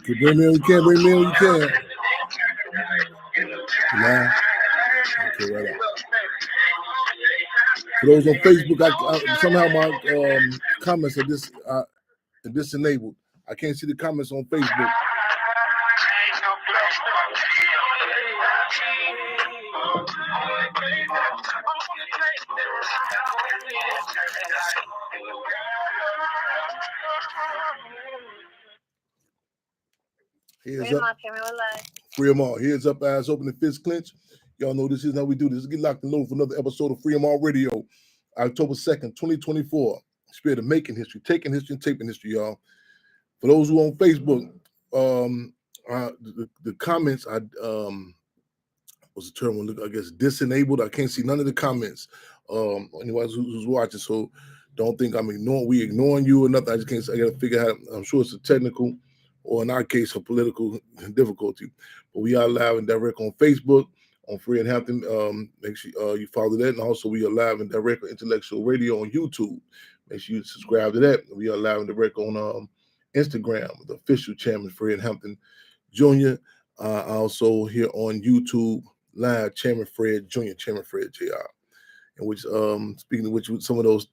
can bring me on, you can bring me on, you can. Nah. Okay, right out. For those on Facebook, I somehow my comments are disenabled. I can't see the comments on Facebook. Here's up. Free them all. Here's up, eyes open, and fist clench. Y'all know this is how we do this. Get locked and loaded for another episode of Free 'em All Radio, October 2nd, 2024. Spirit of making history, taking history, and taping history, y'all. For those who are on Facebook, the comments, what's the term? I guess disenabled. I can't see none of the comments. Anyone who's watching, so don't think we ignoring you or nothing. I just can't. I got to figure out. I'm sure it's a technical, or in our case, a political difficulty. But we are live and direct on Facebook on Free and Hampton. Make sure you follow that, and also we are live and direct on Intellectual Radio on YouTube. Make sure you subscribe to that. We are live and direct on Instagram, the official chairman Fred Hampton Jr. Also here on YouTube live, Chairman Fred Jr., Chairman Fred Jr. In which, speaking of which, some of those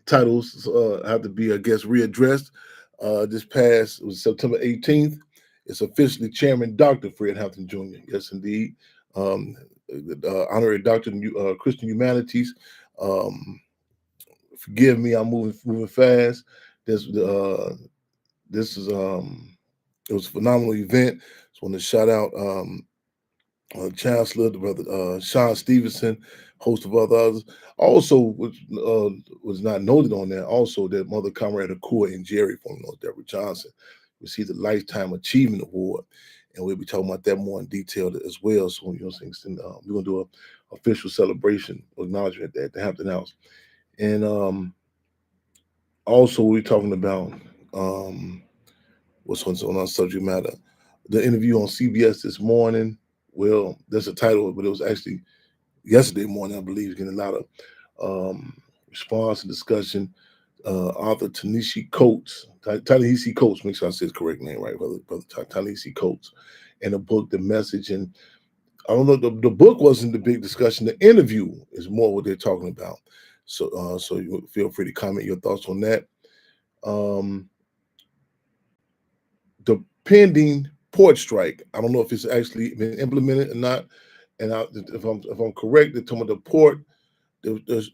titles have to be, I guess, readdressed. This past was September 18th. It's officially Chairman Dr. Fred Hampton Jr. Yes, indeed. Honorary Doctor in Christian Humanities. Forgive me, I'm moving fast. This is it was a phenomenal event. Just want to shout out Chancellor, the brother Sean Stevenson, host of others. Also, which was not noted on there, also that Mother Comrade Akua and Jerry, formerly known as Deborah Johnson, received the Lifetime Achievement Award. And we'll be talking about that more in detail as well. So, we're going to do an official celebration acknowledgement at the Hampton House. And also, we're talking about what's on our subject matter. The interview on CBS this morning. Well, that's the title, but it was actually yesterday morning, I believe, getting a lot of response and discussion. Author Ta-Nehisi Coates, Ta-Nehisi Coates, make sure I say his correct name right, brother Ta-Nehisi Coates, and the book, The Message. And I don't know, the book wasn't the big discussion. The interview is more what they're talking about. So you feel free to comment your thoughts on that. The pending port strike. I don't know if it's actually been implemented or not. And if I'm correct, they're talking about the port. There's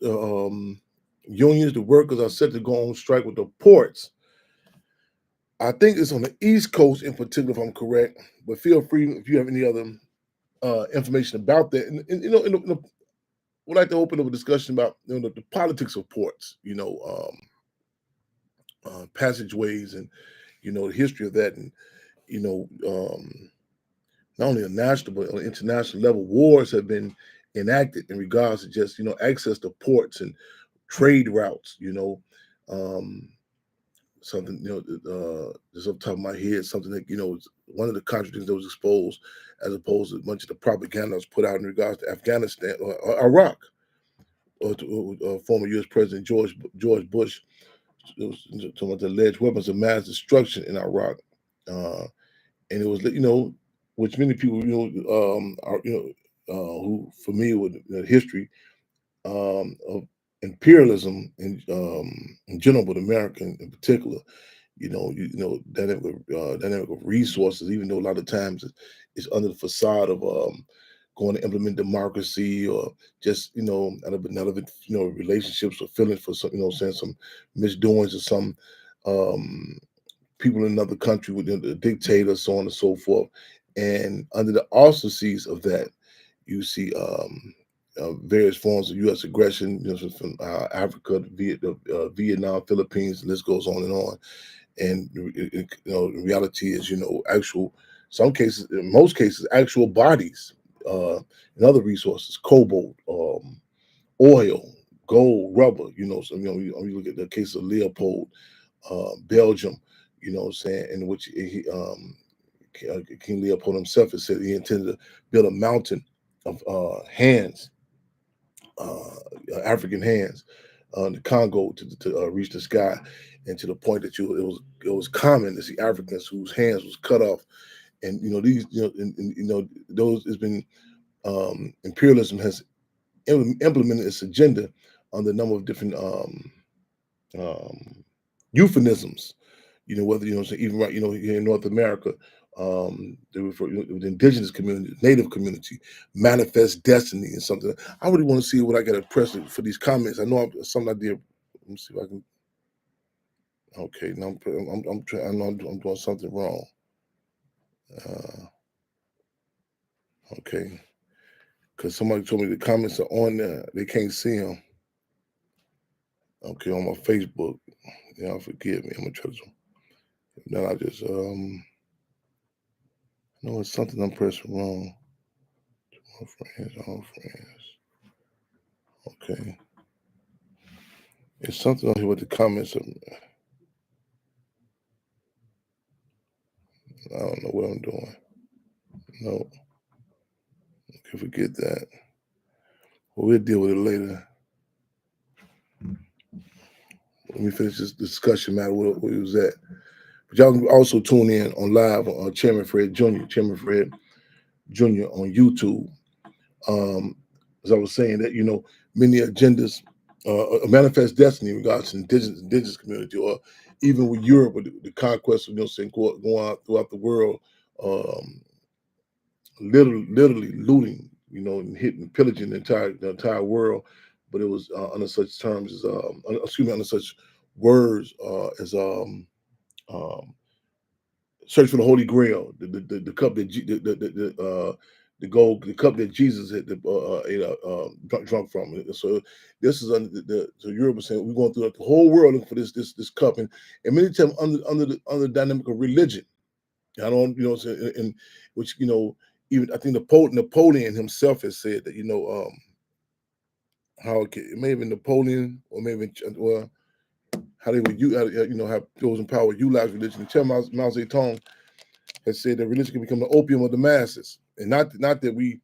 unions, the workers are set to go on strike with the ports. I think it's on the East Coast in particular, if I'm correct. But feel free if you have any other information about that. And we'd like to open up a discussion about the politics of ports. Passageways and the history of that, and not only a national but on an international level, wars have been enacted in regards to just access to ports and trade routes. Something just off the top of my head, something that is one of the contradictions that was exposed, as opposed to much of the propaganda that was put out in regards to Afghanistan or Iraq, or to former U.S. President George Bush. It was talking about the alleged weapons of mass destruction in Iraq, and it was which many people are who familiar with the history of imperialism in general, but America in particular. Dynamic of resources, even though a lot of times it's under the facade of going to implement democracy, or just out of relationships or feelings for some saying some misdoings or some people in another country with the dictator, so on and so forth. And under the auspices of that, you see various forms of U.S. aggression, from Africa to Vietnam, Philippines, the list goes on and on. And the reality is, actual, some cases, in most cases, actual bodies and other resources, cobalt, oil, gold, rubber. You look at the case of Leopold, Belgium. In which he, King Leopold himself has said he intended to build a mountain of hands, African hands, the Congo to reach the sky, and to the point that it was common to see Africans whose hands was cut off, and these those has been imperialism has implemented its agenda on the number of different euphemisms. Whether even right, here in North America, they refer the indigenous community, native community, manifest destiny, and something. I really want to see what I got to press for these comments. I know something I did. Let me see if I can. Okay, now I'm trying. I know I'm doing something wrong. Okay, because somebody told me the comments are on there. They can't see them. Okay, on my Facebook. Y'all forgive me. I'm gonna try to. Then I just no, it's something I'm pressing wrong. All friends. Okay. It's something on here with the comments. I don't know what I'm doing. No. Okay, forget that. Well, we'll deal with it later. Let me finish this discussion matter where it was at. But y'all can also tune in on live on Chairman Fred Jr. On YouTube. As I was saying that, many agendas, manifest destiny in regards to indigenous community, or even with Europe, with the conquest of, going out throughout the world, literally looting, and hitting, pillaging the entire world. But it was under such terms as, under such words as search for the Holy Grail, the cup that the gold, the cup that Jesus had drunk from. So this is so Europe was saying we're going through the whole world looking for this cup, and many times under the dynamic of religion. I don't, and which even I think Napoleon himself has said that how it may have been Napoleon or maybe how they would have those in power utilize religion. And Mao Zedong has said that religion can become the opium of the masses, and not that we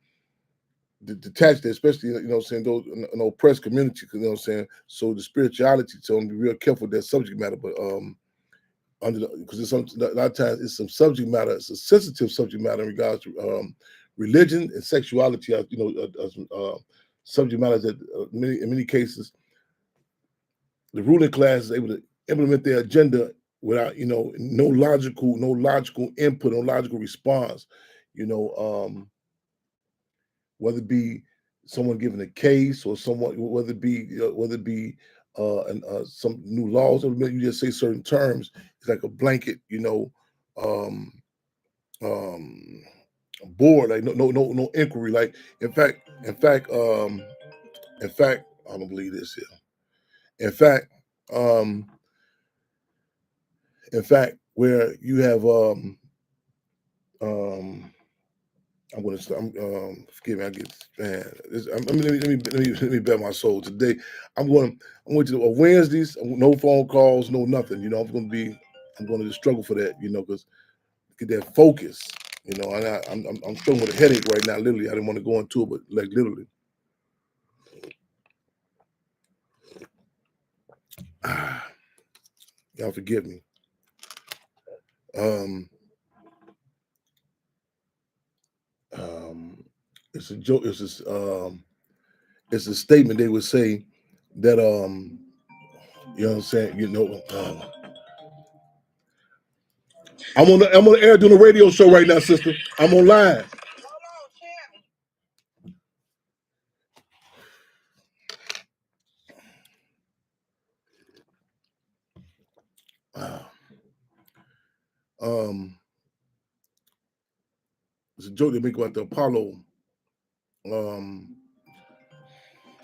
detach that, especially saying those in oppressed community, because so the spirituality. So be real careful with that subject matter, but because it's a lot of times it's some subject matter, it's a sensitive subject matter in regards to religion and sexuality. Subject matters that in many cases the ruling class is able to implement their agenda without no logical input, no logical response. Whether it be someone giving a case or someone, whether it be some new laws, or you just say certain terms, it's like a blanket, board, like no inquiry. Like in fact, I don't believe this here. In fact, where you have I'm going to start. Forgive me. I get man. Let me bet my soul today. I'm going to Wednesdays. No phone calls, no nothing. I'm going to struggle for that. Because get that focus. And I'm struggling with a headache right now. Literally, I didn't want to go into it, but like literally. Y'all forgive me. It's a joke. It's a statement they would say that you know what I'm saying. I'm on the air doing a radio show right now, sister. I'm on live. It's a joke they make about the Apollo.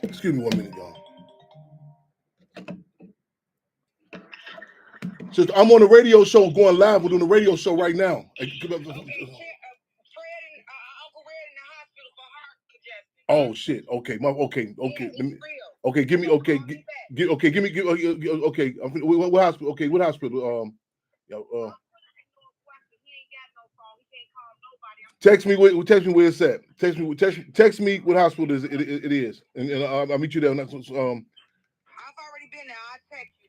Excuse me 1 minute, y'all. Sister, I'm on a radio show going live. We're doing a radio show right now. Oh shit! Okay, okay. Okay, give me. Okay, give me. Okay, what hospital? Okay, what hospital? Text me where it's at. Text me what hospital it is, and I'll meet you there.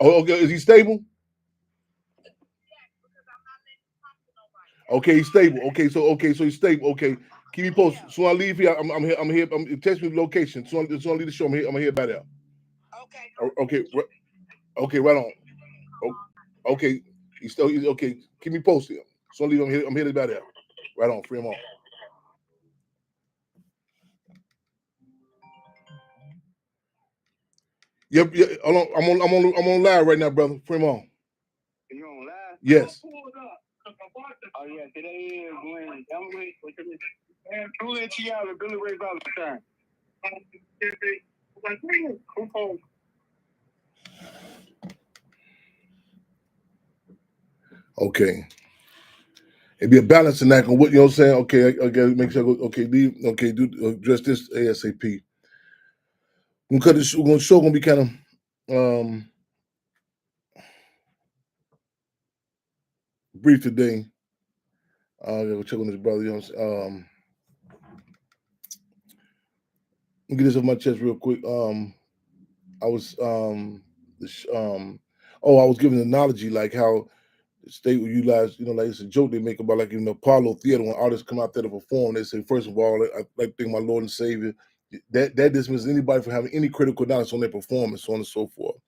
Oh, okay. Is he stable? Okay, he's stable. So he's stable. Okay, keep me posted. So I leave here. I'm here. I'm here. Text me the location. So I leave the show. I'm here by there. Okay. Okay. Right on. Okay. He's okay. Keep me posted. So I leave. I'm here by there. Right on. Free him on. Yep. Yeah, hold on. I'm on live right now, brother. Free him on. You on live? Yes. Oh yeah, today is when I'm with who let you out of Billy Ray Valentine. Okay. It'd be a balancing act on what you know what I'm saying. Okay, I gotta make sure I go, okay, leave, okay, do address this ASAP. We're gonna cut this show gonna be kind of brief today. I gotta check on this brother, you know what I'm saying? Let me get this off my chest real quick. I was I was giving an analogy like how the state will utilize, you know, like it's a joke they make about like in the Apollo Theater when artists come out there to perform. They say, first of all, I like to thank my Lord and Savior. That dismisses anybody from having any critical knowledge on their performance, so on and so forth.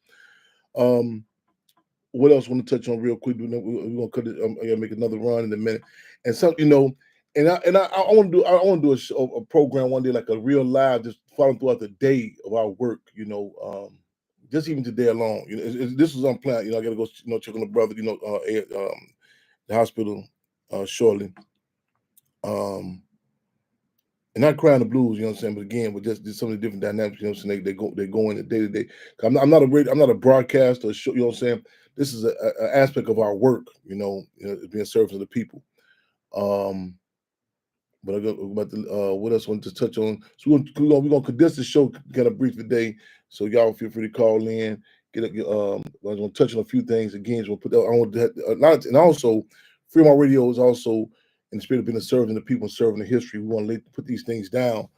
What else I want to touch on real quick? We're gonna cut it. I gotta make another run in a minute, and so you know, I want to do a program one day like a real live, just following throughout the day of our work. You know, just even today alone. You know, this was unplanned. You know, I gotta go. You know, check on the brother. You know, the hospital shortly. And not crying the blues, you know what I'm saying, but again, with just some of the different dynamics, you know what I'm saying, they go in the day to day. I'm not a broadcaster, show, you know what I'm saying. This is an aspect of our work, being served to the people. Um, but I got about what else I wanted to touch on. So we're gonna condense the show kind of brief today. So y'all feel free to call in. I was gonna touch on a few things again. We'll put that, I want to, and also Fremont Radio is also in the spirit of being serving the people and serving the history. We want to put these things down.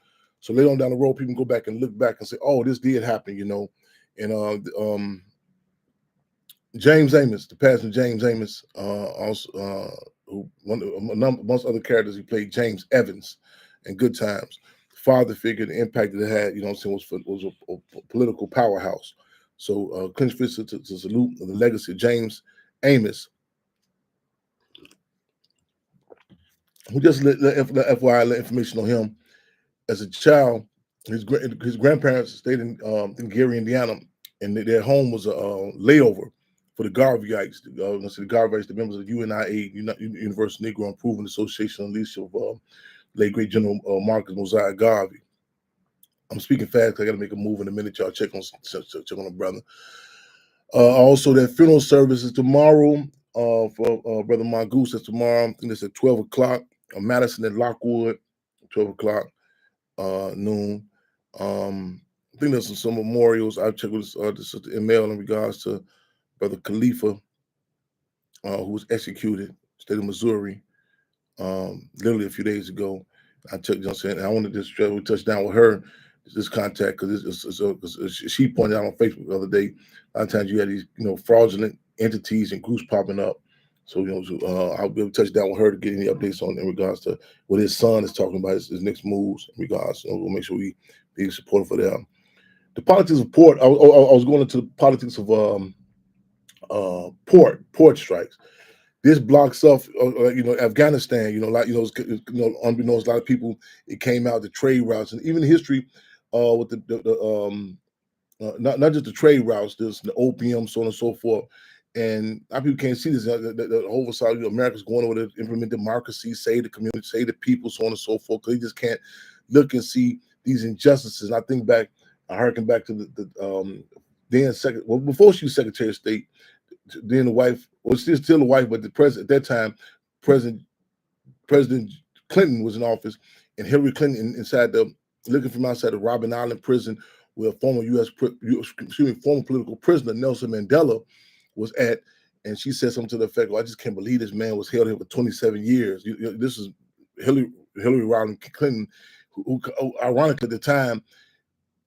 So later on down the road, people can go back and look back and say, "Oh, this did happen," you know. And James Amos, the pastor James Amos, also who amongst other characters, he played James Evans in Good Times. The father figure, the impact that it had, you know what I'm saying, was a political powerhouse. So clinch fist to salute the legacy of James Amos, who just let FYI let information on him. As a child, his grandparents stayed in Gary, Indiana, and their home was a layover for the Garveyites. The Garveyites, the members of UNIA, Universal Negro Improvement Association, on leadership of late great General Marcus Mosiah Garvey. I'm speaking fast because I got to make a move in a minute. Y'all check on the brother. Also, that funeral service is tomorrow for Brother Mongoose. That's tomorrow. I think it's at 12 o'clock. Madison and Lockwood, 12 o'clock. Noon. I think there's some memorials. I checked with the email in regards to Brother Khalifa, who was executed, state of Missouri, literally a few days ago. I checked, you know what I'm saying, I wanted to touch down with her, this contact, because she pointed out on Facebook the other day, a lot of times you had these, fraudulent entities and groups popping up. So, I'll be able to touch down with her to get any updates on in regards to what his son is talking about, his next moves in regards. So we'll make sure we be supportive for them. The politics of port, I was going into the politics of port strikes. This blocks off, Afghanistan. Unbeknownst, a lot of people, it came out the trade routes and even history with not just the trade routes, there's the opium, so on and so forth. And a lot of people can't see this. The oversight, America's going over to implement democracy, save the community, save the people, so on and so forth. Because they just can't look and see these injustices. And I think back, I harken back to the then second. Well, before she was Secretary of State, then the wife, well, she's still the wife, but the president at that time, President Clinton was in office, and Hillary Clinton looking from outside the Robben Island prison, where former former political prisoner Nelson Mandela was at, and she said something to the effect, "Well, I just can't believe this man was held here for 27 years." This is Hillary Rodham Clinton, who ironically at the time,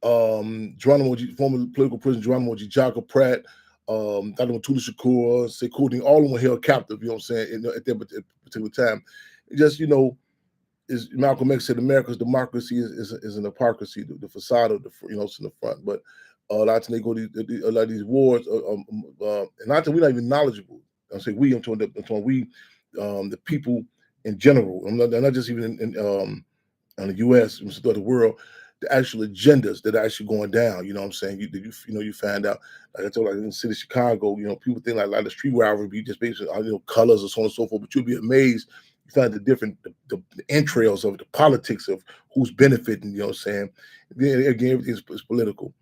former political prisoner Geronimo G. Pratt, Dr. Matula Shakur, Sekou, all of them were held captive, at that particular time. Just, is Malcolm X said, America's democracy is an hypocrisy, the facade of it's in the front. But a lot of times they go to a lot of these wars, and a lot of times we're not even knowledgeable. I'm saying I'm talking the people in general. I'm not just even in the U.S. and throughout the world, the actual agendas that are actually going down. You know what I'm saying? You find out, like I told, like in the city of Chicago, people think like the street rivalry be just based on colors or so on and so forth, but you'll be amazed. You find the entrails of the politics of who's benefiting. You know what I'm saying? Again, everything is political.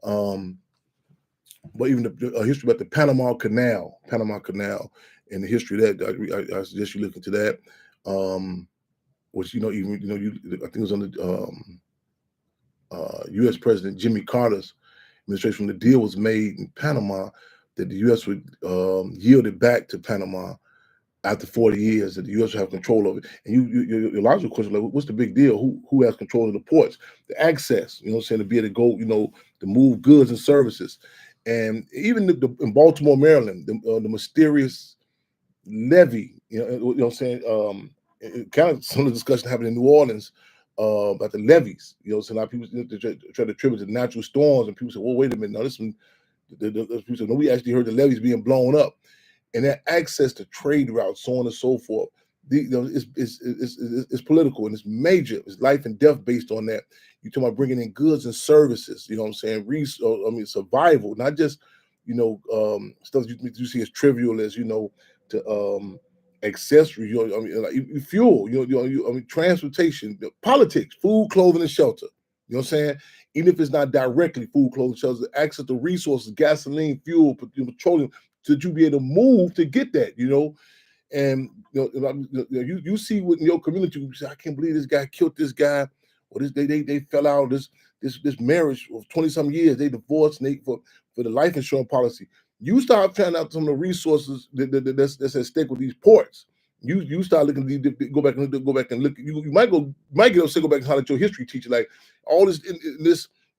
But even the history about the Panama Canal, and the history of that, I suggest you look into that. Which I think it was under U.S. President Jimmy Carter's administration, when the deal was made in Panama that the U.S. would yield it back to Panama after 40 years, that the U.S. would have control of it. And your logical question, like, what's the big deal? Who has control of the ports, the access? To be able to go, to move goods and services, and even in Baltimore, Maryland, the mysterious levee. Kind of some of the discussion happened in New Orleans about the levees. So a lot of people try to attribute it to natural storms, and people say, "Well, wait a minute, now this one." People say, "No, we actually heard the levees being blown up," and that access to trade routes, so on and so forth. It's political and it's major. It's life and death based on that. You're talking about bringing in goods and services. You know what I'm saying? Survival, not just stuff you see as trivial as to accessories, like fuel, transportation, politics, food, clothing, and shelter. You know what I'm saying? Even if it's not directly food, clothing, shelter, access to resources, gasoline, fuel, petroleum, so that you be able to move to get that, And you see what in your community, you say, I can't believe this guy killed this guy, or they fell out of this marriage of 20-some years, they divorced, and for the life insurance policy. You start finding out some of the resources that's at stake with these ports. You start looking to go back and look. You might get upset, go back and holler at your history teacher, like all this.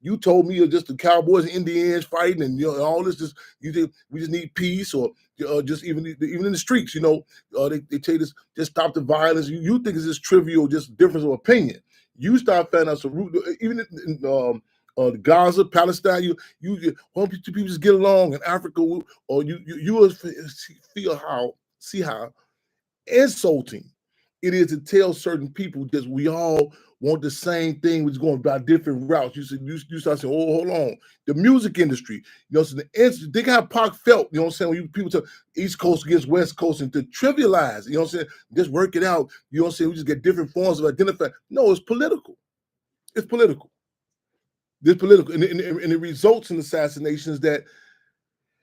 You told me just the Cowboys and Indians fighting, and all this. We just need peace, or just even in the streets. They tell you this, just stop the violence. You think it's just trivial, just difference of opinion. You start finding out some root, even in Gaza, Palestine. Why don't people just get along in Africa? Or you will see how insulting it is to tell certain people that we all want the same thing, which is going by different routes. You start saying, "Oh, hold on." The music industry, so think how Pac felt, you know what I'm saying, when people tell East Coast against West Coast, and to trivialize, you know what I'm saying, just work it out, you know what I'm saying, we just get different forms of identifying. No, it's political. It's political. It's political. And it results in assassinations that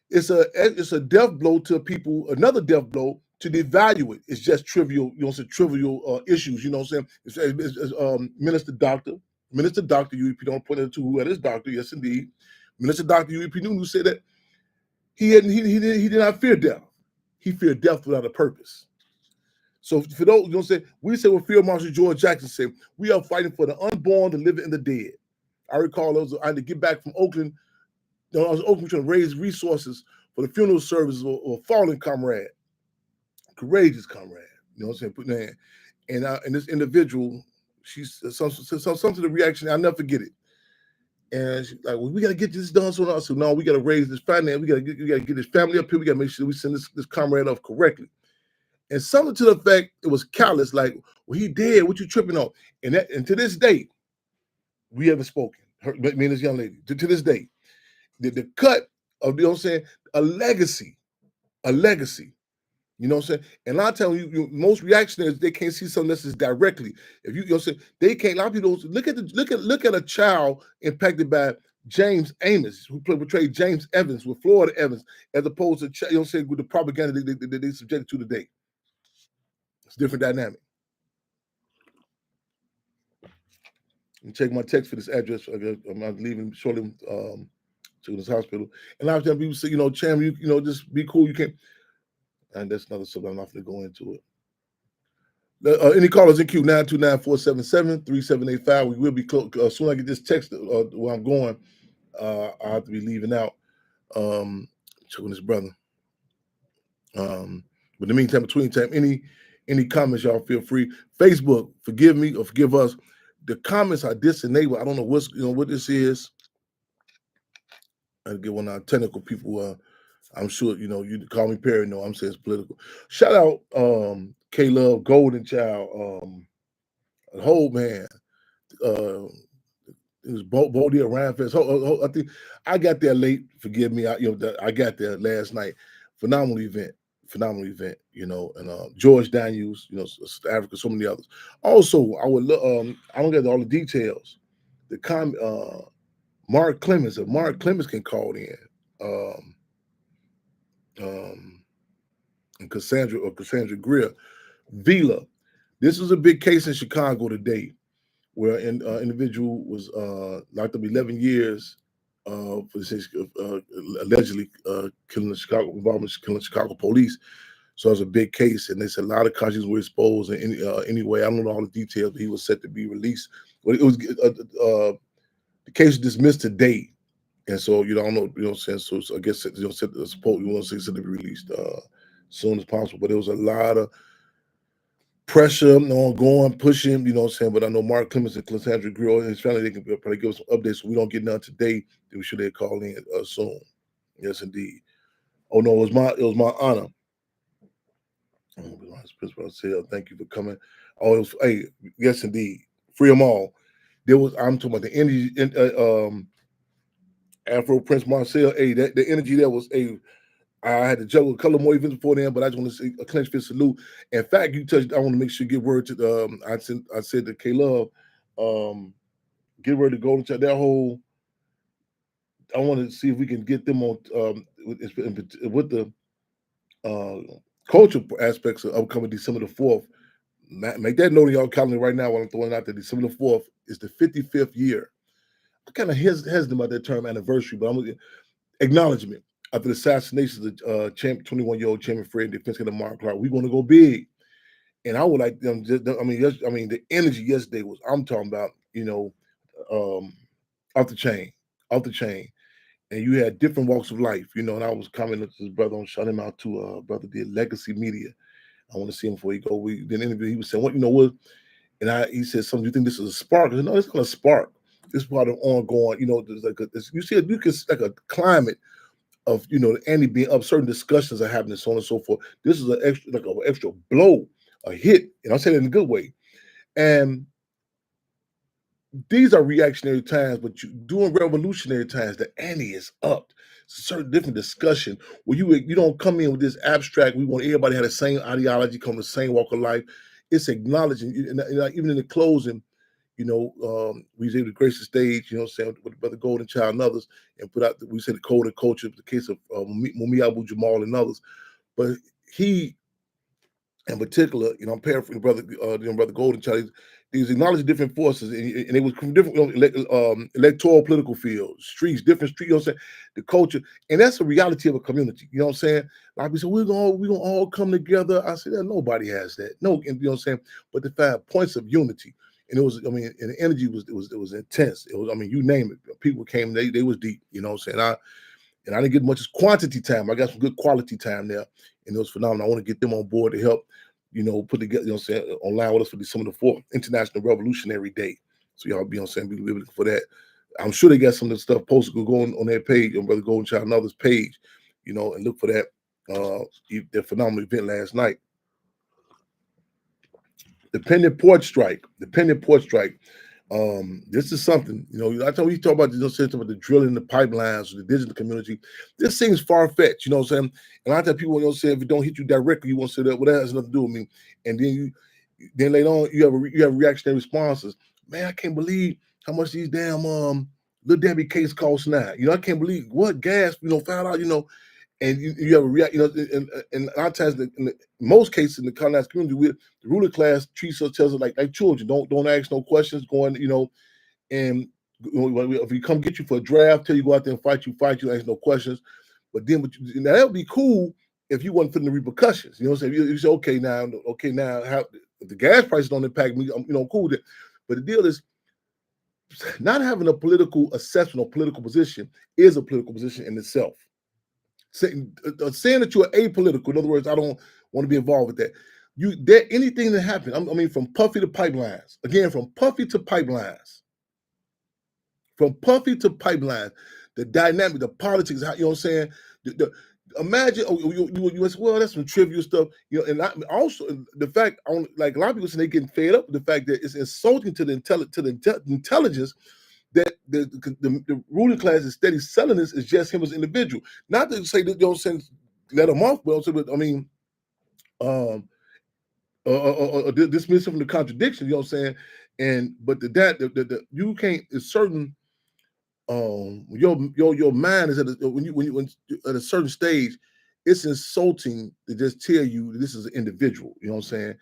it's a death blow to people, another death blow to devalue it. It's just trivial, trivial issues, you know what I'm saying? It's Minister Dr. UEP, don't point it to who had his doctor, yes indeed. Minister Dr. UEP Nunu said that he did not fear death. He feared death without a purpose. So for those, we say what Field Marshal George Jackson said, we are fighting for the unborn, the living, and the dead. I recall I had to get back from Oakland. I was in Oakland trying to raise resources for the funeral service of a fallen comrade, courageous comrade. You know what I'm saying? Putting their hand. And this individual, she said something to the reaction. I'll never forget it. And she's like, "Well, we got to get this done." So no, we got to raise this finance. We got to get this family up here. We got to make sure we send this comrade off correctly. And something to the effect, it was callous, like, "Well, he dead. What you tripping on?" And to this day, we haven't spoken. Me and this young lady. To this day, the cut of, you know what I'm saying, a legacy. You know what I'm saying? And a lot of times, most reactionaries, they can't see something that's directly. If you know what I'm saying, they can't. A lot of people look at a child impacted by James Amos, who portrayed James Evans with Florida Evans, as opposed to, you know what I'm saying, with the propaganda they subjected to today. It's a different dynamic. And check my text for this address. I'm leaving shortly to this hospital. And a lot of times people say, Cham, just be cool. You can't. And that's another subject. I'm not going to go into it. Any callers in queue, 929-477-3785. We will be close. As soon as I get this text where I'm going, I have to be leaving out. check on this brother. But in the meantime, between time, any comments, y'all feel free. Facebook, forgive me or forgive us. The comments are disenabled. I don't know what this is. I get one of our technical people. I'm sure you call me Perry. No, I'm saying it's political. Shout out K Love, Golden Child, Whole Man. It was Bodie at Ryan Fest. I think I got there late. Forgive me. I got there last night. Phenomenal event. And George Daniels, South Africa, so many others. Also, I would I don't get all the details. Mark Clemens, if Mark Clemens can call in, and Cassandra Greer, Vila. This was a big case in Chicago today, where an individual was locked up 11 years for allegedly killing Chicago police. So it was a big case, and they said a lot of consciences were exposed. And anyway, I don't know all the details, but he was set to be released. But it was the case was dismissed today, and so I don't know, so I guess suppose we want to say to be released as soon as possible. But there was a lot of pressure ongoing, pushing, but I know Mark Clemens and Cassandra Greer and his family, they can probably give us some updates. So we don't get none today. Then we should they call in soon. Yes, indeed. Oh no, it was my honor. Thank you for coming. Oh, hey, yes, indeed. Free them all. I'm talking about the energy, Afro Prince Marcel. Hey, the energy there was I had to juggle a couple more events before then, but I just want to say a clenched fist salute. In fact, I want to make sure you get word to I said to K Love, get word to Golden Child. That whole, I want to see if we can get them on with the cultural aspects of upcoming December the 4th. Make that note in y'all calendar right now while I'm throwing out that December the 4th is the 55th year. I'm kind of hesitant about that term anniversary, but I'm going to acknowledgement after the assassination of 21-year-old Chairman Fred and Defense Commander Mark Clark. We're going to go big. And I would like them, the energy yesterday was, I'm talking about, off the chain. And you had different walks of life, and I was commenting to his brother on shout him out to brother did Legacy Media. I want to see him before he go. We did an interview. He was saying, what? And he said, something, you think this is a spark? I said, no, it's not a spark. This is part of ongoing, there's like like a climate of, Andy being up, certain discussions are happening, so on and so forth. This is an extra blow, a hit, and I'm saying it in a good way. And these are reactionary times, but during revolutionary times, the ante is up. It's a certain different discussion where you don't come in with this abstract. We want everybody to have the same ideology, come from the same walk of life. It's acknowledging, even in the closing, we was able to grace the stage, saying with Brother Golden Child and others, and put out, we said the code and culture, the case of Mumi Abu Jamal and others. But he, in particular, I'm paraphrasing Brother Golden Child. He's acknowledging different forces, and it was from different electoral political fields, streets, different streets. The culture, and that's the reality of a community. You know what I'm saying? Like we said, we're gonna all come together. I said that nobody has that. No, you know what I'm saying? But the 5 points of unity, and it was, and the energy was intense. It was, you name it. People came, they was deep. You know what I'm saying? I didn't get much as quantity time. I got some good quality time there, and it was phenomenal. I want to get them on board to help, put together, online with us for December the 4th, International Revolutionary Day. So y'all be be looking for that. I'm sure they got some of the stuff posted. Go on their page, on Brother Golden Child and others' page, and look for that. Their phenomenal event last night. The pending porch strike. This is something, I told you talk about about the drilling, the pipelines, the digital community. This seems far-fetched, you know what I'm saying? And a lot of people say if it don't hit you directly, you want to say that, well, that has nothing to do with me. And then later on, you have reactionary responses. Man, I can't believe how much these damn Little Debbie case costs now. I can't believe what gas, found out, and you have a react, and a lot of times, in most cases in the colonized community, the ruling class tells us like children. Don't ask no questions. And if we come get you for a draft, tell you go out there and fight you, ask no questions. But then, now that would be cool if you wasn't feeling the repercussions. You know what I'm saying? You say, okay, now, if the gas prices don't impact me, I'm cool with it. But the deal is, not having a political assessment or political position is a political position in itself. saying that you're apolitical. In other words, I don't want to be involved with that. There anything that happened. I mean, from Puffy to pipelines. Again, from Puffy to pipelines. From Puffy to pipelines. The dynamic, the politics. How, you know what I'm saying? Imagine, you say, well, that's some trivial stuff, you know. And also the fact, like a lot of people say, they getting fed up with the fact that it's insulting to the intelligence that the ruling class is steady selling this is just him as an individual. Not to say that, you know what I'm saying, let him off, but I mean, dismiss him from the contradiction, you know what I'm saying? But you can't, it's certain, your mind is when at a certain stage, it's insulting to just tell you this is an individual, you know what I'm saying?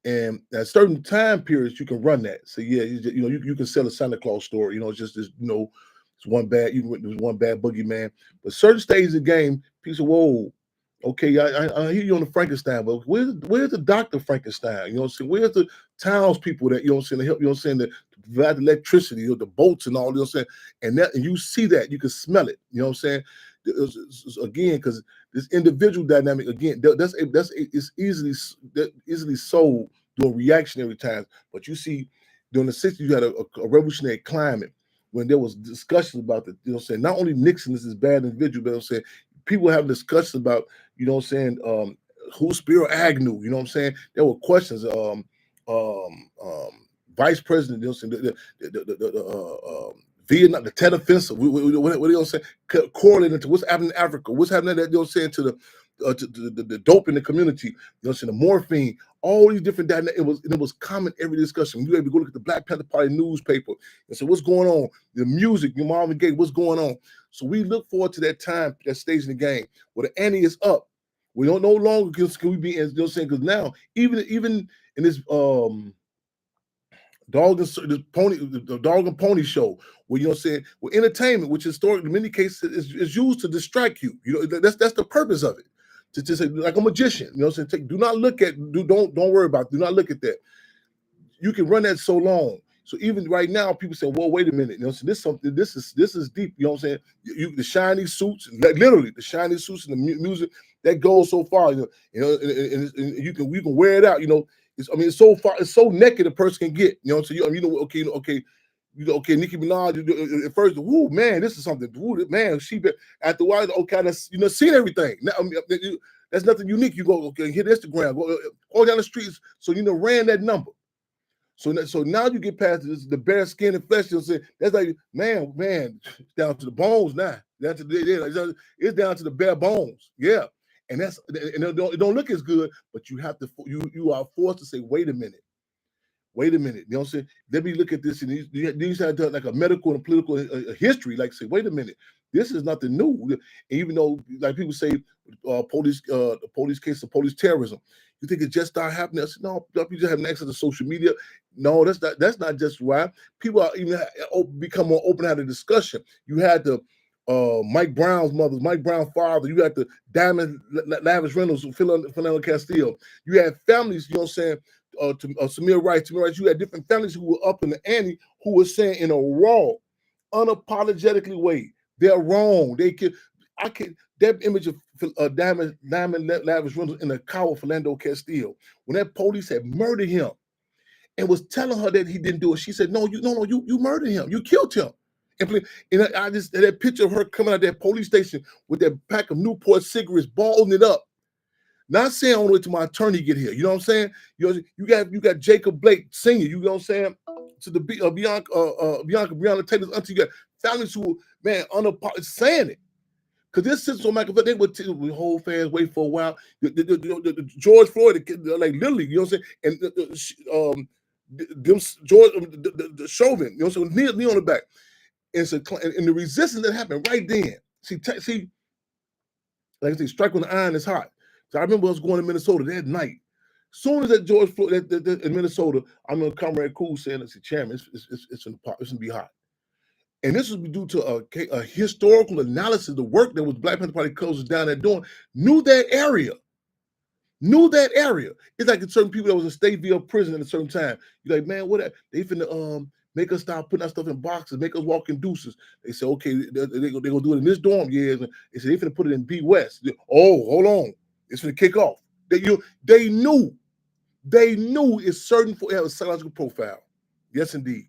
And at certain time periods, you can run that. So yeah, you can sell a Santa Claus story. You know, it's just this, it's one bad. There's one bad boogeyman. But certain stages of the game, people say, "Whoa, okay, I hear you on the Frankenstein, but where's the Dr. Frankenstein? You know what I'm saying? Where's the townspeople that, you know what I'm saying, to help, you know what I'm saying, to provide the electricity, the boats and all, you know what I'm saying? And you see that, you can smell it, you know what I'm saying? Again, because this individual dynamic, again, it's easily sold during reactionary times. But you see, during the 60s, you had a revolutionary climate when there was discussions about the, you know what I'm saying, not only Nixon is this bad individual, but I'm saying people have discussions about, you know what I'm saying, who's Spiro Agnew, you know what I'm saying? There were questions, Vice President, you know what I'm saying, Vietnam, the Tet Offensive, what do you say? Correlated to what's happening in Africa, what's happening, you know what I'm saying, to the dope in the community, you know what I'm saying, the morphine, all these different dynamics. It was common every discussion. You had to go look at the Black Panther Party newspaper and say, what's going on? The music, your Marvin Gaye, what's going on? So we look forward to that time, that stage in the game where the ante is up. We don't no longer can we be, you know what I'm saying, because now even in this the dog and pony show, where, you know what I'm saying, with entertainment, which historically in many cases is used to distract you. You know, that's the purpose of it. To say, like a magician, you know what I'm saying, do not look at, don't worry about, do not look at that. You can run that so long. So even right now, people say, well, wait a minute, you know, so this is deep, you know what I'm saying? The shiny suits, literally the shiny suits and the music, that goes so far, you know, and you can wear it out, you know. It's so far, it's so naked a person can get, you know. So okay, Nicki Minaj, at first, woo, man, this is something, woo, man, after a while, okay, that's, you know, seen everything. Now, that's nothing unique. You go, okay, hit Instagram, go down the streets, so, you know, ran that number. So now you get past this, the bare skin and flesh. You'll say that's like, man, it's down to the bones now. It's down to the bare bones. Yeah, and it don't look as good, but you have to, you are forced to say, wait a minute. You know what I'm saying? Let me look at this, and these have done like a medical and political history. Like, say, wait a minute, this is nothing new. And even though, like people say, the police case of police terrorism, you think it just started happening? I said, no, people just having access to social media. No, that's not just why. People are even become more open to discussion. You had the Mike Brown's mother, Mike Brown's father. You had the Diamond Lavish Reynolds, Philando Castillo. You had families, you know what I'm saying, to Samir Rice. You had different families who were up in the ante, who were saying in a raw, unapologetically way, they're wrong. That image of Diamond Lavish Reynolds in the car with Philando Castillo, when that police had murdered him and was telling her that he didn't do it, she said, no, you murdered him, you killed him. And I just, that picture of her coming out of that police station with that pack of Newport cigarettes, balling it up. Not saying on the way to my attorney get here. You know what I'm saying? You got Jacob Blake Sr., you know what I'm saying? To the Breonna Taylor's auntie, you got families who, man, saying it. Because this sits on Michael, they would hold fans, wait for a while. The George Floyd, like literally, you know what I'm saying? And George, the Chauvin, you know what I'm saying? Knee on the back. And the resistance that happened right then. See, like I say, strike when the iron is hot. So I remember I was going to Minnesota that night. Soon as that George Floyd in Minnesota, I remember Comrade Cool saying, "I said, Chairman, it's gonna be hot." And this was due to a historical analysis of the work that was Black Panther Party coaches down there doing. Knew that area. It's like certain people that was in Stateville prison at a certain time. You're like, man, what? They finna Make us stop putting our stuff in boxes. Make us walk in deuces. They said, okay, they're going to do it in this dorm. Yeah. They said, they're going to put it in B West. Oh, hold on. It's going to kick off. They knew it's certain for it have a psychological profile. Yes, indeed.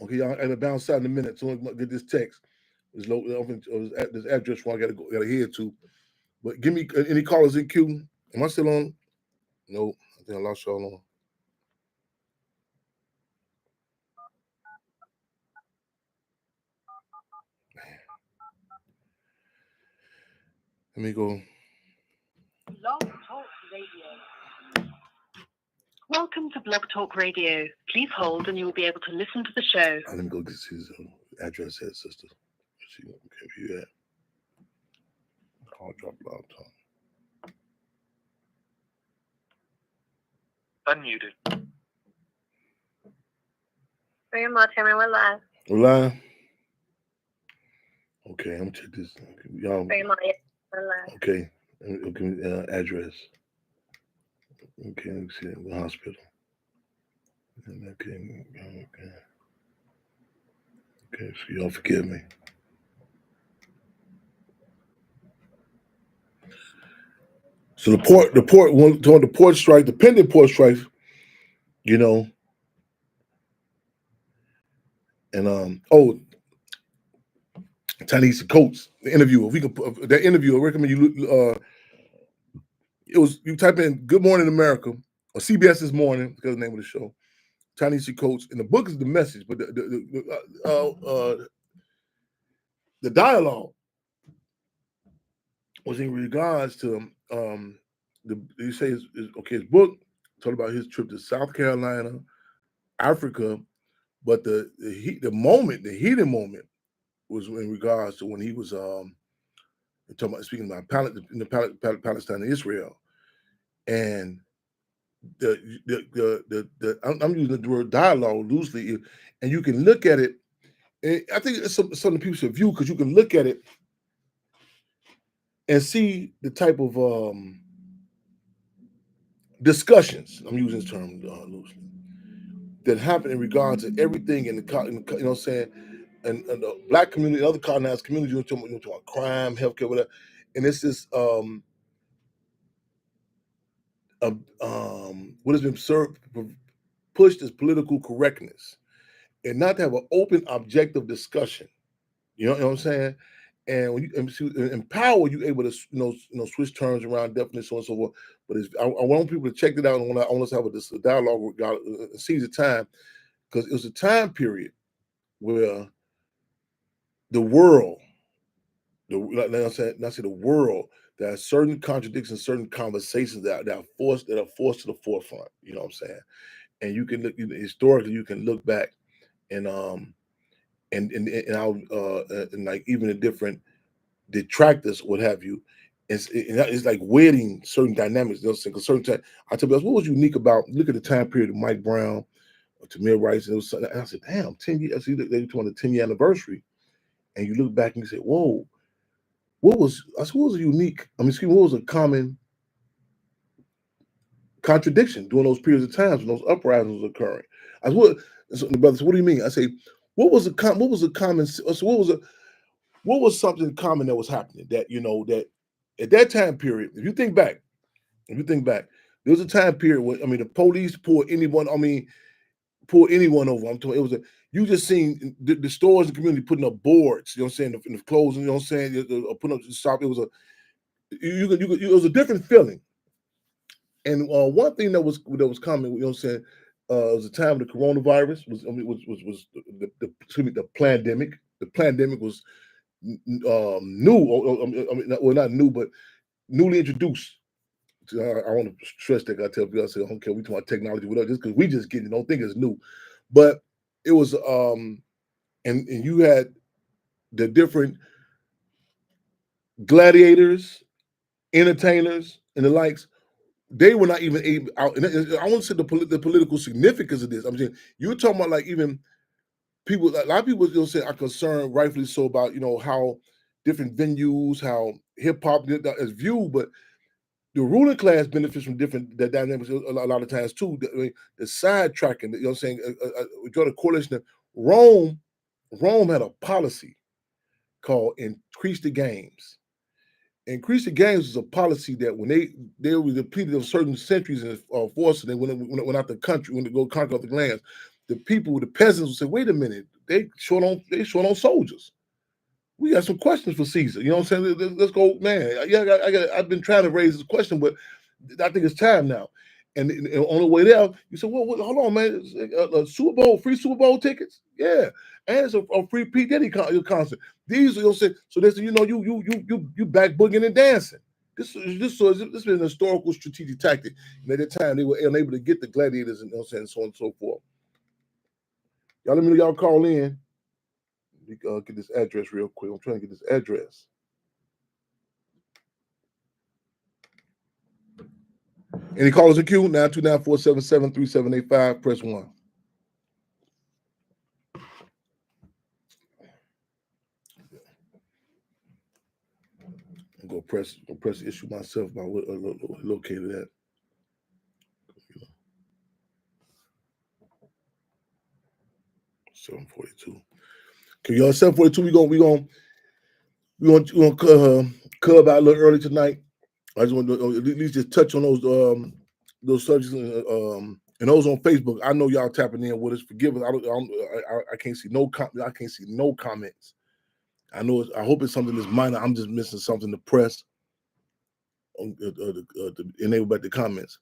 Okay, y'all, I'm going to bounce out in a minute. So I'm going to get this text. This address where I got to head to. But give me any callers in queue. Am I still on? No, I think I lost y'all on. Let me go. Blog Talk Radio. Welcome to Blog Talk Radio. Please hold and you will be able to listen to the show. Let me go get his address here, sister. Let's see what you at. Call drop blog talk. Unmuted. Very much, we're live. We're live? Okay, I'm gonna check this. Y'all. Very much, we're live. Okay, give me address. Okay, let me see the hospital. Okay, so y'all forgive me. So the port strike, the pending port strike, you know, and Ta-Nehisi Coates, the interview. If we could put that interview, I recommend you. You type in "Good Morning America" or CBS This Morning because of the name of the show. Ta-Nehisi Coates, and the book is The Message, but the dialogue was in regards to you say his book talked about his trip to South Carolina, Africa, but the heated moment was in regards to when he was speaking about Palestine and Israel, and I'm using the word dialogue loosely, and you can look at it. And I think it's something people should view because you can look at it and see the type of discussions, I'm using this term loosely, that happen in regards to everything in the you know what I'm saying, and the black community, other colonized communities, you're talking about crime, healthcare, whatever, and it's this what has been pushed as political correctness, and not to have an open, objective discussion. You know what I'm saying? And when you in power, you're able to switch terms around, definitions, so on and so forth. But I want people to check it out, and I want us to have a dialogue with God, seize the time, because it was a time period where the world, the world, there are certain contradictions, certain conversations that are forced to the forefront. You know what I'm saying? And you can look historically, you can look back and like even the different detractors, what have you. It's like wedding certain dynamics. Because certain time, I tell you, what was unique about, look at the time period of Mike Brown, or Tamir Rice, and it was something. And I said, damn, 10 years. I see they were on the 10-year anniversary, and you look back and you say, whoa, what was a unique? What was a common contradiction during those periods of times when those uprisings were occurring? The brother said, what do you mean? I say, what was something common that was happening that that at that time period, if you think back, there was a time period when the police pulled anyone over. I'm talking, you just seen the stores and community putting up boards, you know what I'm saying, in the clothes, you know what I'm saying, putting up the shop. It was it was a different feeling. And one thing that was common, you know what I'm saying, it was the time of the coronavirus, was the pandemic. The pandemic was new, not new, but newly introduced. I want to stress that. I tell people, I say, okay, we talk about technology, whatever, just because we just get it, don't think it's new. But it was, and you had the different gladiators, entertainers, and the likes. They were not even able out. And I want to say the political significance of this. I'm saying, you're talking about like even people, a lot of people say are concerned, rightfully so, about how different venues, how hip hop is viewed, but the ruling class benefits from different dynamics a lot of times too. The sidetracking, you know what I'm saying? We go to correlation. Rome had a policy called increase the games. Increase the games is a policy that when they were depleted of certain centuries and forces, and they went out the country, when they go conquer other lands, the people, the peasants would say, wait a minute, they short on soldiers. We got some questions for Caesar. You know what I'm saying? Let's go, man. Yeah, I've been trying to raise this question, but I think it's time now. And on the way there, you said, well, hold on, man. Super Bowl, free Super Bowl tickets? Yeah. And it's a free P. Diddy concert. These, you'll say, so this, you back boogieing and dancing. This has been a historical strategic tactic. And at the time, they were unable to get the gladiators and, so on and so forth. Y'all let me know y'all call in. Get this address real quick. I'm trying to get this address. Any callers in queue? 929-477-3785. Press 1. I'm gonna press the issue myself by what located at. 742. Okay, y'all. 742. We gonna club out a little early tonight. I just want to at least just touch on those subjects and those on Facebook. I know y'all tapping in with us. Forgive us. I can't see no I can't see no comments. I hope it's something that's minor. I'm just missing something to press to enable back the comments.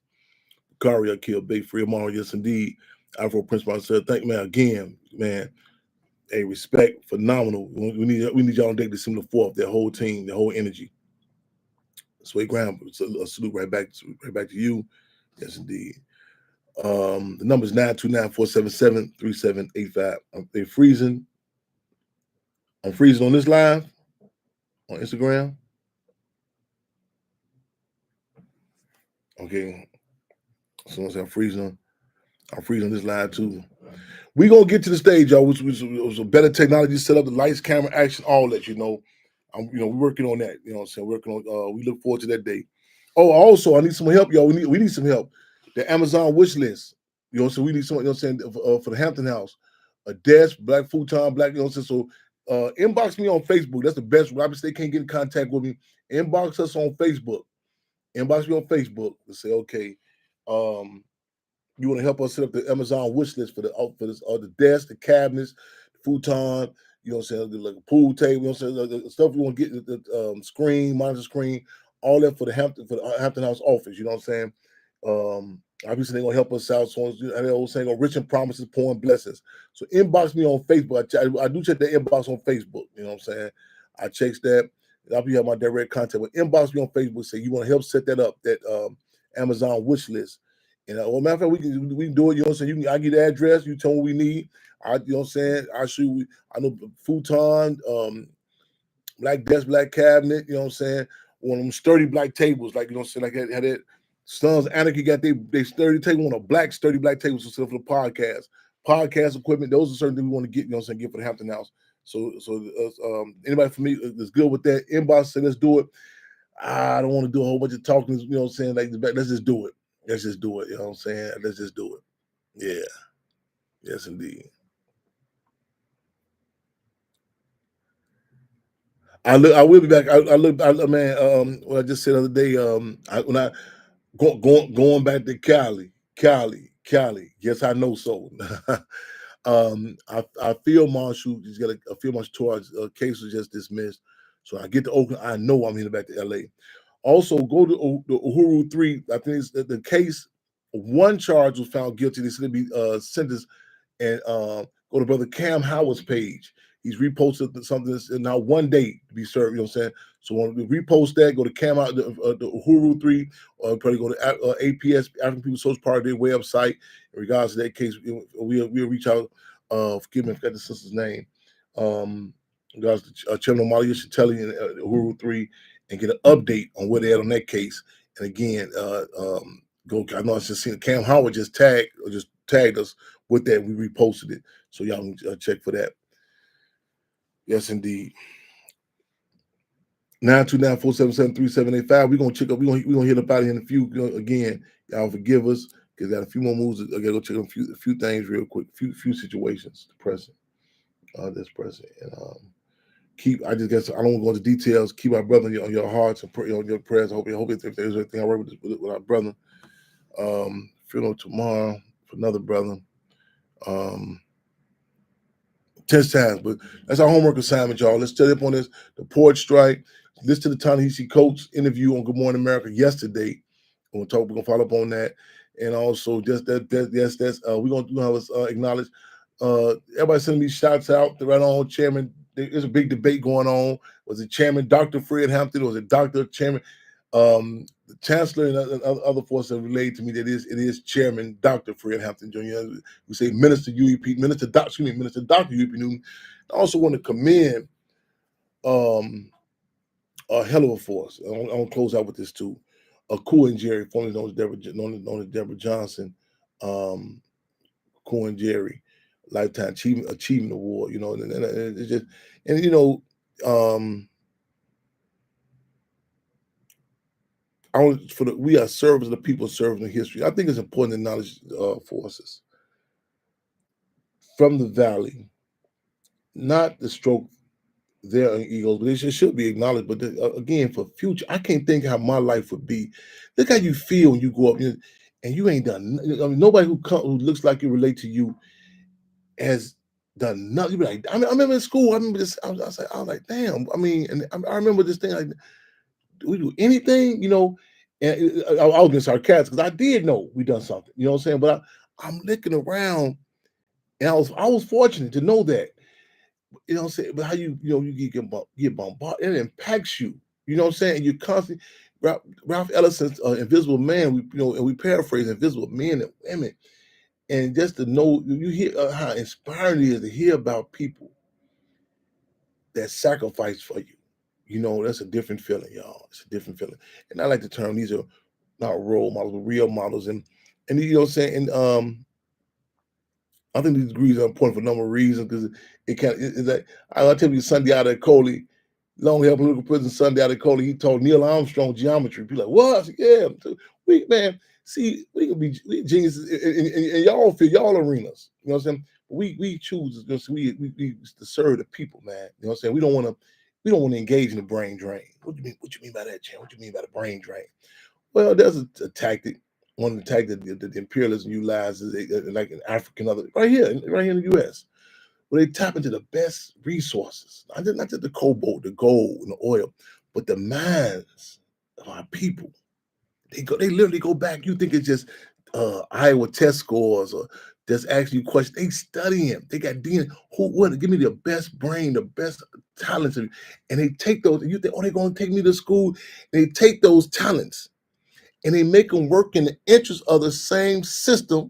Karia killed Bay Free tomorrow. Yes, indeed. Afro Prince said, thank man again, man. Hey, respect, phenomenal. We need y'all on deck December 4th. Their whole team, their whole energy. Sway Graham, a salute right back to you. Yes, indeed. The number is 929-477-3785. I'm freezing on this live on Instagram. Okay. So I'm freezing on this live too. We gonna get to the stage, y'all, which was a better technology set up, the lights, camera, action, all that, we're working on that. You know what I'm saying? Working on. We look forward to that day. Oh, also, I need some help, y'all. We need some help. The Amazon wish list. You know, so we need someone. You know what I'm saying? For the Hampton House, a desk, black futon, black. You know what I'm saying? So, inbox me on Facebook. That's the best. Obviously, they can't get in contact with me. Inbox us on Facebook. Inbox me on Facebook and say, okay, you want to help us set up the Amazon wish list for the desk, the cabinets, the futon, you know what I'm saying, like a pool table, you know what I'm saying, the stuff you want to get, the screen, monitor screen, all that for the Hampton House office, you know what I'm saying? Obviously, they're going to help us out. So, they always saying, rich in promises, pouring blessings. So, inbox me on Facebook. I do check the inbox on Facebook, you know what I'm saying? I check that. I'll be have my direct contact. But inbox me on Facebook, say you want to help set that up, that Amazon wish list. And matter of fact, we can do it. You know what I'm saying? I get the address. You tell me what we need. You know what I'm saying? I know futon, black desk, black cabinet. You know what I'm saying? One of them sturdy black tables, like you know what I'm saying, like had that Sons Anarchy got they sturdy table on a black sturdy black table for the podcast equipment. Those are certain things we want to get. You know what I'm saying? Get for the Hampton House. So anybody for me that's good with that, inbox say let's do it. I don't want to do a whole bunch of talking. You know what I'm saying? Like let's just do it. Let's just do it. You know what I'm saying? Let's just do it. Yeah. Yes, indeed. I will be back. Man. What I just said the other day. Going back to Cali. Yes, I know so. I feel Marshall. He's got a field marshal towards case was just dismissed. So I get to Oakland. I know I'm heading back to LA. Also, go to the Uhuru 3. I think it's the case. One charge was found guilty. They said to be sentenced. And go to Brother Cam Howard's page. He's reposted something that's now 1 day to be served. You know what I'm saying? So when we repost that, go to Cam Howard, the Uhuru 3, or probably go to APS, African People's Social Party, their website. In regards to that case, we'll reach out. Forgive me, I forgot the sister's name. In regards to Chairman Malia Chatelli and Uhuru 3, and get an update on where they're at on that case. And again, go. I know I just seen Cam Howard just tagged us with that. We reposted it, so y'all can check for that. Yes, indeed. 929-477-3785. We're gonna check up. We're gonna hit up out of here in a few. Again, y'all forgive us because got a few more moves. I gotta go check on a few things real quick. Few situations present. That's present. And I just guess I don't want to go into details. Keep our brother on your hearts and pray on your prayers. I hope if there's anything I work with our brother. Funeral tomorrow for another brother. 10 times, but that's our homework assignment, y'all. Let's study up on this. The port strike. Listen to the Ta-Nehisi Coates interview on Good Morning America yesterday. We're gonna follow up on that, and also just that's we're gonna acknowledge. Everybody sending me shouts out right on Chairman. There's a big debate going on. Was it Chairman Dr. Fred Hampton? Or was it Dr. Chairman? The Chancellor and other forces have relayed to me that it is Chairman Dr. Fred Hampton Jr. We say Minister UEP, Minister Dr. UEP Newton. I also want to commend a hell of a force. I want to close out with this too. Cool and Jerry, formerly known as Deborah Johnson, Cool and Jerry, Lifetime Achievement Award. And it's just, we are servants of the people serving the history. I think it's important to acknowledge forces from the valley, not to stroke their egos, but it should be acknowledged. But again, for future, I can't think how my life would be. Look how you feel when you go up and you ain't done. I mean, nobody who looks like you relate to you has done nothing. You be like, I remember in school. I remember this. I was like, damn. I mean, and I remember this thing. Like, do we do anything? And I was being sarcastic because I did know we done something. You know what I'm saying? But I'm looking around, and I was fortunate to know that. You know what I'm saying? But how you get bombarded, it impacts you. You know what I'm saying? And you constantly, Ralph Ellison's Invisible Man. And we paraphrase Invisible Men and Women, and just to know you hear how inspiring it is to hear about people that sacrifice for you. That's a different feeling, y'all. It's a different feeling. And I like the term, these are not role models, but real models. And you know what I'm saying? And I think these degrees are important for a number of reasons because it's like I'll tell you Sunday out at Coley, long hair political prison Sunday out at Coley, he taught Neil Armstrong geometry. People like, what? I said, yeah, we can be geniuses in y'all arenas. You know what I'm saying? We choose to serve the people, man. You know what I'm saying? We don't want to engage in the brain drain. What do you mean? What you mean by that, Chan? What do you mean by the brain drain? Well, there's a tactic. One of the tactics that the imperialism utilizes, like in Africa and other right here in the U.S., where they tap into the best resources, not just the cobalt, the gold, and the oil, but the minds of our people. They literally go back. You think it's just Iowa test scores or just actually questions. They studying. They got DNA. Give me the best brain, the best talents, and they take those. You think, they're going to take me to school? They take those talents and they make them work in the interest of the same system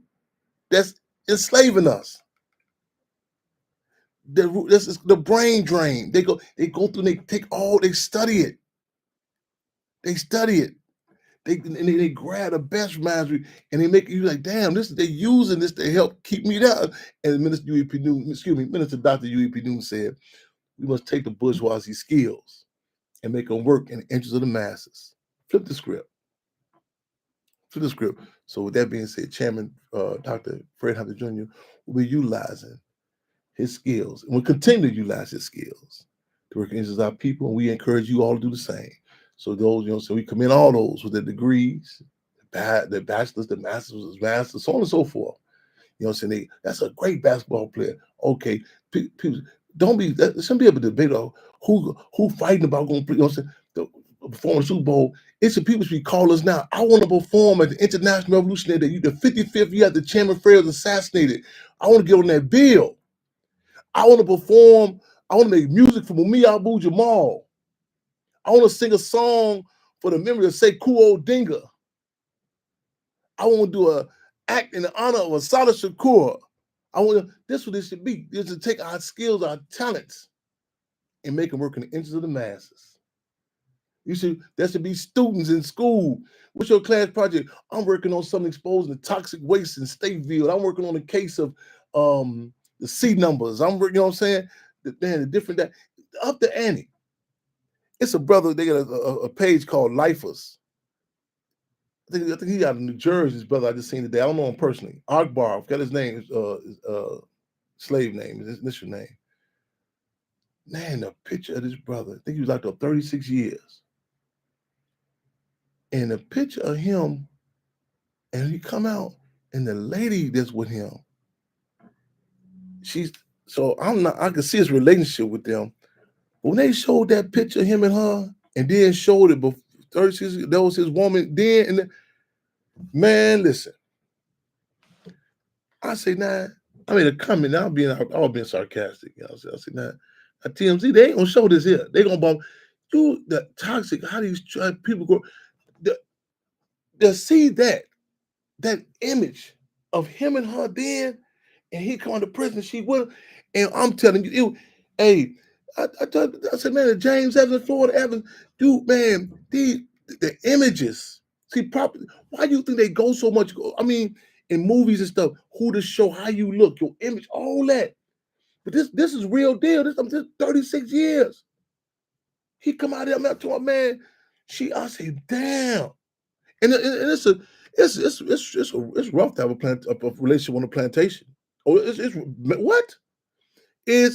that's enslaving us. This is the brain drain. They go through. They study it. They study it. They grab the best minds and they make you like, damn, they're using this to help keep me down. And Minister Dr. UEP Newton said, we must take the bourgeoisie skills and make them work in the interest of the masses. Flip the script. So with that being said, Chairman Dr. Fred Hampton Jr. will be utilizing his skills and will continue to utilize his skills to work in the interest of our people. And we encourage you all to do the same. So those, so we commend all those with their degrees, their bachelor's, their master's, so on and so forth. You know what I'm saying? That's a great basketball player. Okay, people don't be. Shouldn't be able to debate who fighting about going to play. You know what I'm saying? Perform the Super Bowl. It's the people should call us now. I want to perform at the International Revolutionary Day. The 55th year after Chairman Fred was assassinated. I want to get on that bill. I want to perform. I want to make music for Mumia Abu Jamal. I want to sing a song for the memory of Sekou Odinga. I want to do an act in the honor of Asada Shakur. This what it should be. Is to take our skills, our talents, and make them work in the interest of the masses. There should be students in school. What's your class project? I'm working on something exposing the toxic waste in Stateville. I'm working on a case of the C numbers. I'm working, you know what I'm saying? The different, up the ante. It's a brother. They got a page called Lifers. I think he out of New Jersey. His brother I just seen today. I don't know him personally. Akbar, I forgot his name. Slave name. His initial name. Man, the picture of this brother. I think he was out there 36 years. And the picture of him, and he come out, and the lady that's with him, I can see his relationship with them. But when they showed that picture of him and her, and then showed it before 36, that was his woman then, and man, listen. I say, nah, I mean, a comment, I was being sarcastic. You know, I say, nah, at TMZ, they ain't gonna show this here. They gonna bomb you, the toxic, how these people go, to see that image of him and her then, and he come to prison, she with him, and I'm telling you, hey, I said, man, James Evans, Florida Evans, dude, man, the images, see, why do you think they go so much? I mean, in movies and stuff, who to show how you look, your image, all that. But this is real deal. This 36 years. He come out there, I'm not talking, man. I say, damn. And it's rough to have a relationship on a plantation. Oh, it's what?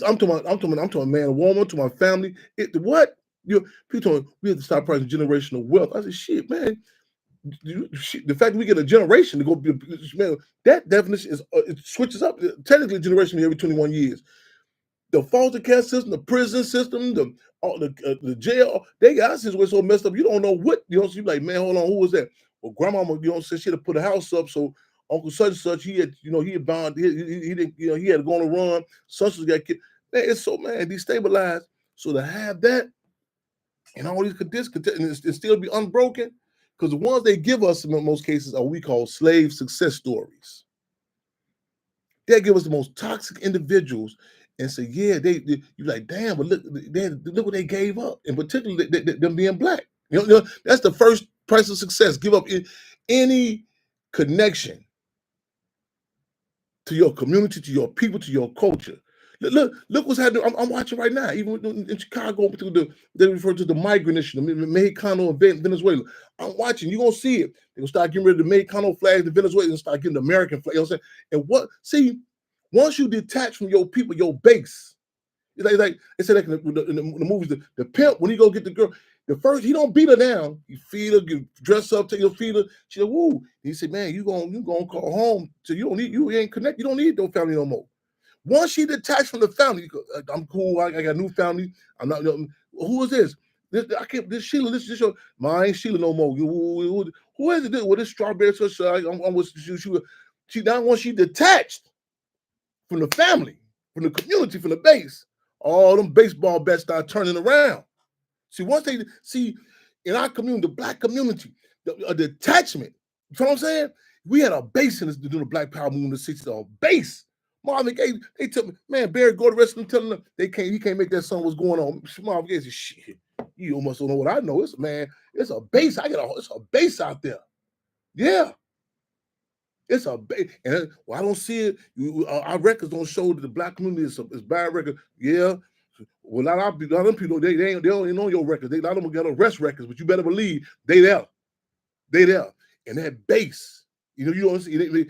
I'm talking man, woman, to my family. What? People told me we have to stop pricing generational wealth. I said, shit, man. The fact that we get a generation to go be man, that definition is it switches up. Technically, a generation every 21 years. The foster care system, the prison system, the jail, they got us so messed up. You don't know what, you like, man, hold on, who was that? Well, grandmama, said she had to put a house up, so Uncle such and such, he had, he had bound, he didn't, he had to go on a run, such got killed. Man, it's so, man, destabilized. So to have that and all these conditions and still be unbroken, because the ones they give us in most cases are what we call slave success stories. They give us the most toxic individuals and say, yeah, you're like, damn, but look what they gave up, and particularly them being black. That's the first price of success. Give up any connection to your community, to your people, to your culture. Look what's happening. I'm watching right now, even in Chicago, they refer to the migrant issue, the Mexicano in Venezuela. I'm watching. You're going to see it. They're going to start getting rid of the Mexicano flag, the Venezuelan, and start getting the American flag. You know what I'm saying? And once you detach from your people, your base, it's like they said in the movies, the pimp, when he go get the girl, he don't beat her down. You feed her, you dress up, take your feed her. She said, woo. He said, man, you gonna call home. So you ain't connect. You don't need no family no more. Once she detached from the family, I'm cool. I got a new family. I'm not. Who is this? I can't. This Sheila. This your. Mine Sheila no more. Who is it? Well, this strawberry. I'm with she. Now once she detached from the family, from the community, from the base, all them baseball bets start turning around. See, once they see in our community, the black community, a detachment. You know what I'm saying? We had a base in this to do the Black Power movement in the 60s. A base. Marvin Gaye, they told me, man, Barry Gordy, the rest of them telling them he can't make that song. What's going on? Marvin Gaye said, shit, you almost don't know what I know. It's a base. It's a base out there. Yeah. It's a base. And I don't see it. Our records don't show that the black community is bad record. Yeah. Well, a lot of people, they don't even know your records. A lot of them got arrest records, but you better believe they there. They there. And that base, you don't see, they'll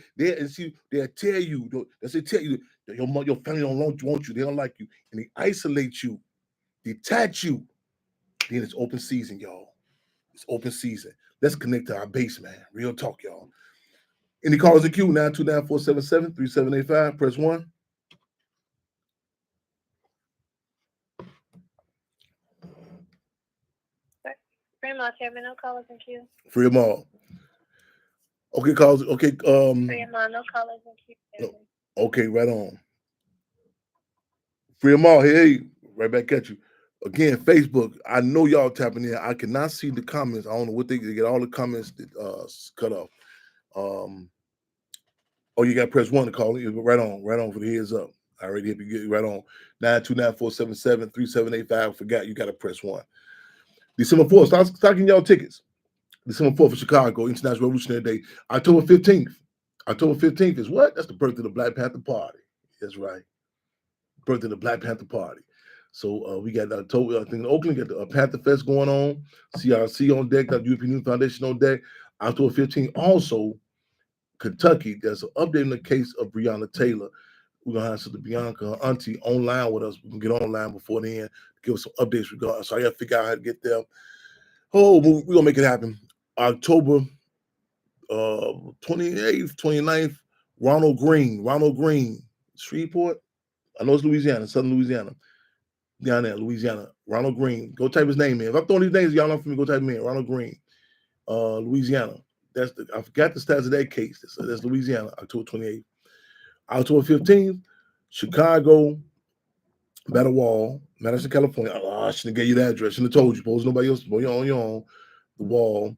tell you, that your family don't want you, they don't like you, and they isolate you, detach you. Then it's open season, y'all. It's open season. Let's connect to our base, man. Real talk, y'all. Any callers in queue, 929-477-3785, press 1. Free them all, Chairman. No callers in queue. Free them all. Okay, callers. Okay. Free them all. No callers in queue. No. Okay, right on. Free them all. Hey, right back at you. Again, Facebook. I know y'all tapping in. I cannot see the comments. I don't know what they get all the comments cut off. You got to press 1 to call in. Right on for the heads up. I already hit you right on. 929-477-3785. Forgot you got to press 1. December 4th. Start getting y'all tickets. December 4th of Chicago, International Revolutionary Day. October 15th. October 15th is what? That's the birthday of the Black Panther Party. That's right. Birthday of the Black Panther Party. So we got I think Oakland got the Panther Fest going on, CRC on deck, got European Youth Foundation on deck. October 15th, also Kentucky. There's an update in the case of Breonna Taylor. We're gonna have Sister Bianca, her auntie, online with us. We can get online before then, give us some updates regarding. So I gotta figure out how to get there. Oh, we're gonna make it happen. October 28th, 29th, Ronald Green, Shreveport. I know it's Louisiana, Southern Louisiana. Down there, Louisiana. Ronald Green. Go type his name in. If I'm throwing these names, y'all know for me, go type him in. Ronald Green. Louisiana. I forgot the stats of that case. That's Louisiana, October 28th. October 15th, Chicago, Battle Wall, Madison, California. I shouldn't have gave you the address. Shouldn't have told you. Suppose nobody else. Boy, you're on your own. The Wall.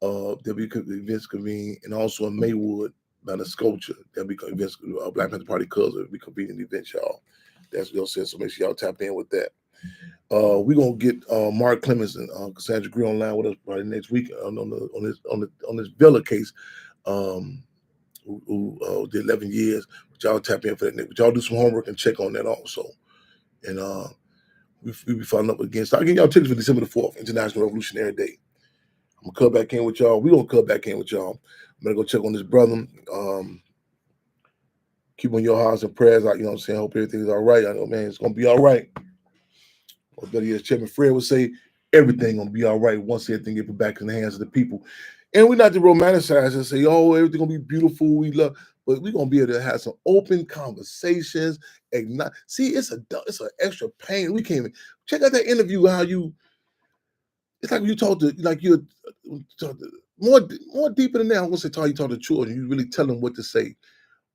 There'll be events convened, and also in Maywood, by the Sculpture. There'll be events. Black Panther Party Cubs will be convening events, y'all. That's what y'all said. So make sure y'all tap in with that. We're gonna get Mark Clemens and Cassandra Greer online with us probably next week on this Villa case. Who did 11 years? But y'all tap in for that. But y'all do some homework and check on that also. And we be following up again. So I'll give y'all tickets for December the 4th, International Revolutionary Day. I'm gonna cut back in with y'all. We're gonna cut back in with y'all. I'm gonna go check on this brother. Keep on your hearts and prayers out, you know what I'm saying? Hope everything's all right. I know, man, it's gonna be all right. Or better yet, Chairman Fred would say, everything gonna be all right once everything get put back in the hands of the people. And we're not to romanticize and say, oh, everything gonna be beautiful, we love, but we're gonna be able to have some open conversations. See, it's an extra pain. We can't even check out that interview. How you, it's like when you talk to, like you're more deeper than that. I'm gonna say, you talk to children. You really tell them what to say,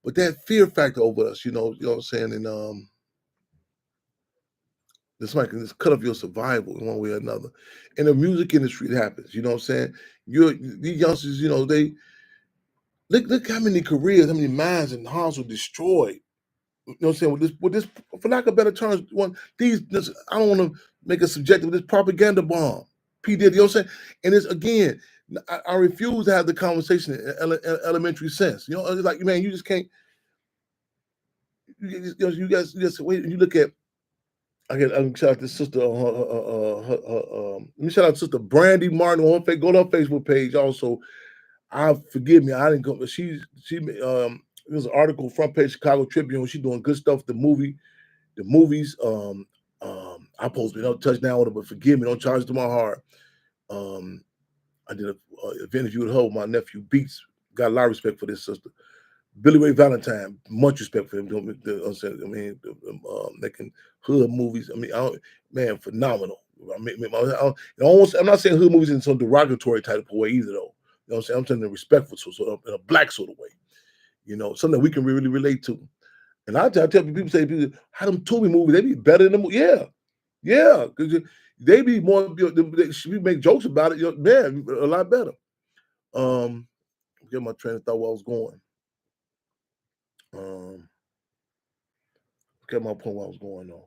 but that fear factor over us, you know what I'm saying, and this might just cut off your survival in one way or another. In the music industry, it happens. You know what I'm saying? These youngsters, you know, they look how many careers, how many minds and hearts were destroyed. You know what I'm saying? With this, for lack of better terms, I don't want to make a subjective. This propaganda bomb, P Diddy. You know what I'm saying? And it's again, I refuse to have the conversation in elementary sense. You know, it's like, man, you just can't. You guys wait. You look at. I can shout out this sister. Let me shout out Sister Brandy Martin on her. Go to her Facebook page. Also, forgive me, I didn't go. She there's an article front page Chicago Tribune. She's doing good stuff. The movies. I posted no touchdown with her, but forgive me. Don't charge it to my heart. I did an interview with her with my nephew Beats. Got a lot of respect for this sister. Billy Ray Valentine, much respect for him. Making hood movies. I mean, phenomenal. I'm not saying hood movies in some derogatory type of way either, though. You know what I'm saying? I'm saying in a respectful sort of, in a black sort of way. You know, something that we can really relate to. And I tell people, how them Tubi movies, they be better than them. Yeah, because they be more. We make jokes about it. Man, a lot better. Get my train of thought where I was going. Get my point where I was going on.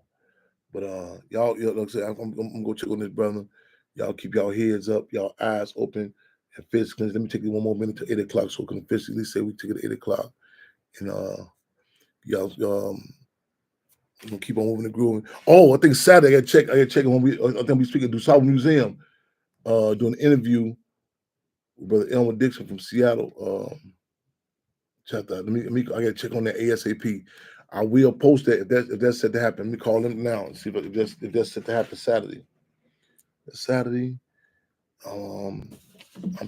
But y'all, like I said, I'm gonna go check on this brother. Y'all keep y'all heads up, y'all eyes open, and physically. Let me take you one more minute to 8 o'clock so we can officially say we take it at 8 o'clock. And y'all gonna keep on moving and grooving. Oh, I think Saturday I gotta check when I think we speaking at DuSable Museum, doing an interview with Brother Elmer Dixon from Seattle. Check that. I gotta check on that ASAP. I will post that if that's set to happen. Let me call them now and see if that's set to happen Saturday. Saturday. I'm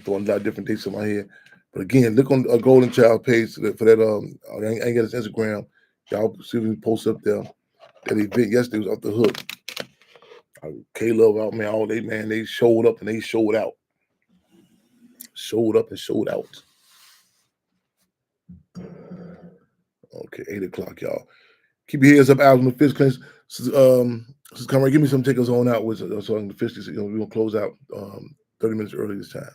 throwing a lot of different dates in my head. But again, look on a Golden Child page for that. I ain't got his Instagram. Y'all see if we post up there. That event yesterday was off the hook. K-Love out, man, all day, man, they showed up and they showed out. Showed up and showed out. Okay, 8 o'clock, y'all. Keep your heads up, out on the fist cleanse. Come right, give me some tickets on out with so I can officially. We're gonna close out 30 minutes early this time.